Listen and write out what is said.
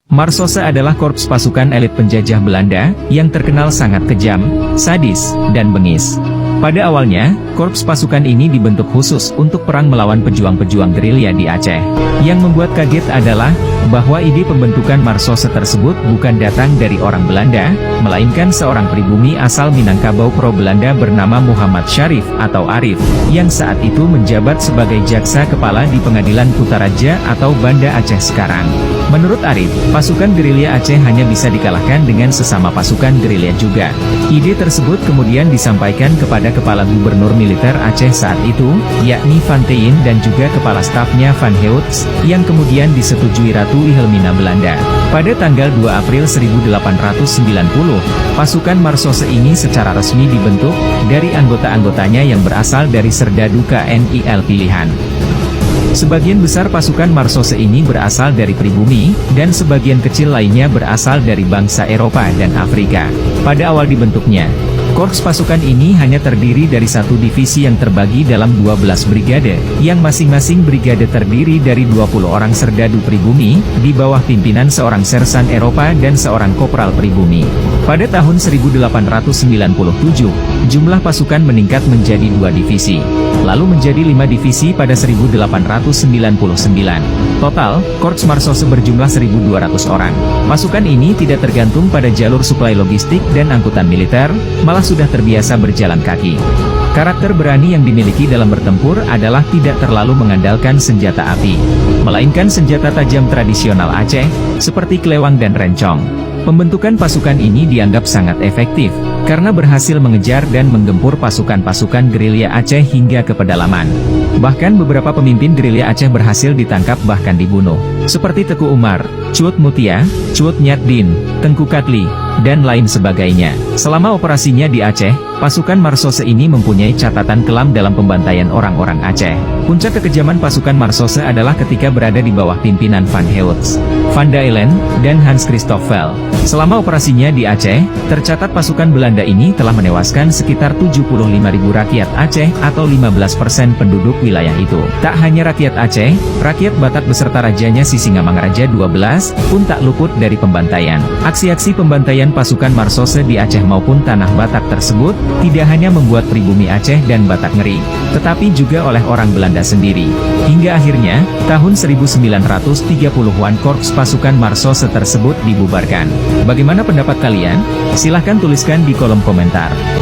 Marsose adalah korps pasukan elit penjajah Belanda, yang terkenal sangat kejam, sadis, dan bengis. Pada awalnya, korps pasukan ini dibentuk khusus untuk perang melawan pejuang-pejuang gerilya di Aceh. Yang membuat kaget adalah, bahwa ide pembentukan Marsose tersebut bukan datang dari orang Belanda, melainkan seorang pribumi asal Minangkabau pro-Belanda bernama Muhammad Syarif atau Arif, yang saat itu menjabat sebagai jaksa kepala di Pengadilan Kutaraja atau Banda Aceh sekarang. Menurut Arif, pasukan gerilya Aceh hanya bisa dikalahkan dengan sesama pasukan gerilya juga. Ide tersebut kemudian disampaikan kepada Kepala Gubernur Militer Aceh saat itu, yakni Van Teyen dan juga Kepala Stafnya Van Heuts, yang kemudian disetujui Ratu Wilhelmina Belanda. Pada tanggal 2 April 1890, pasukan Marsose ini secara resmi dibentuk, dari anggota-anggotanya yang berasal dari Serdadu KNIL pilihan. Sebagian besar pasukan Marsose ini berasal dari pribumi, dan sebagian kecil lainnya berasal dari bangsa Eropa dan Afrika. Pada awal dibentuknya, korps pasukan ini hanya terdiri dari satu divisi yang terbagi dalam 12 brigade, yang masing-masing brigade terdiri dari 20 orang serdadu pribumi, di bawah pimpinan seorang sersan Eropa dan seorang kopral pribumi. Pada tahun 1897, jumlah pasukan meningkat menjadi 2 divisi, lalu menjadi 5 divisi pada 1899. Total, korps Marsose berjumlah 1.200 orang. Pasukan ini tidak tergantung pada jalur suplai logistik dan angkutan militer, malah sudah terbiasa berjalan kaki. Karakter berani yang dimiliki dalam bertempur adalah tidak terlalu mengandalkan senjata api, melainkan senjata tajam tradisional Aceh, seperti kelewang dan rencong. Pembentukan pasukan ini dianggap sangat efektif, karena berhasil mengejar dan menggempur pasukan-pasukan gerilya Aceh hingga ke pedalaman. Bahkan beberapa pemimpin gerilya Aceh berhasil ditangkap bahkan dibunuh, seperti Teku Umar, Cuut Mutia, Cuut Nyatdin, Tengku Katli, dan lain sebagainya. Selama operasinya di Aceh, pasukan Marsose ini mempunyai catatan kelam dalam pembantaian orang-orang Aceh. Puncak kekejaman pasukan Marsose adalah ketika berada di bawah pimpinan Van Heuts, Van Daelen, dan Hans Christoph Vell. Selama operasinya di Aceh, tercatat pasukan Belanda ini telah menewaskan sekitar 75.000 rakyat Aceh atau 15% penduduk wilayah itu. Tak hanya rakyat Aceh, rakyat Batak beserta rajanya Sisingamangaraja XII pun tak luput dari pembantaian. Aksi-aksi pembantaian pasukan Marsose di Aceh maupun tanah Batak tersebut, tidak hanya membuat pribumi Aceh dan Batak ngeri, tetapi juga oleh orang Belanda sendiri. Hingga akhirnya, tahun 1930-an korps pasukan Marsose tersebut dibubarkan. Bagaimana pendapat kalian? Silahkan tuliskan di kolom komentar.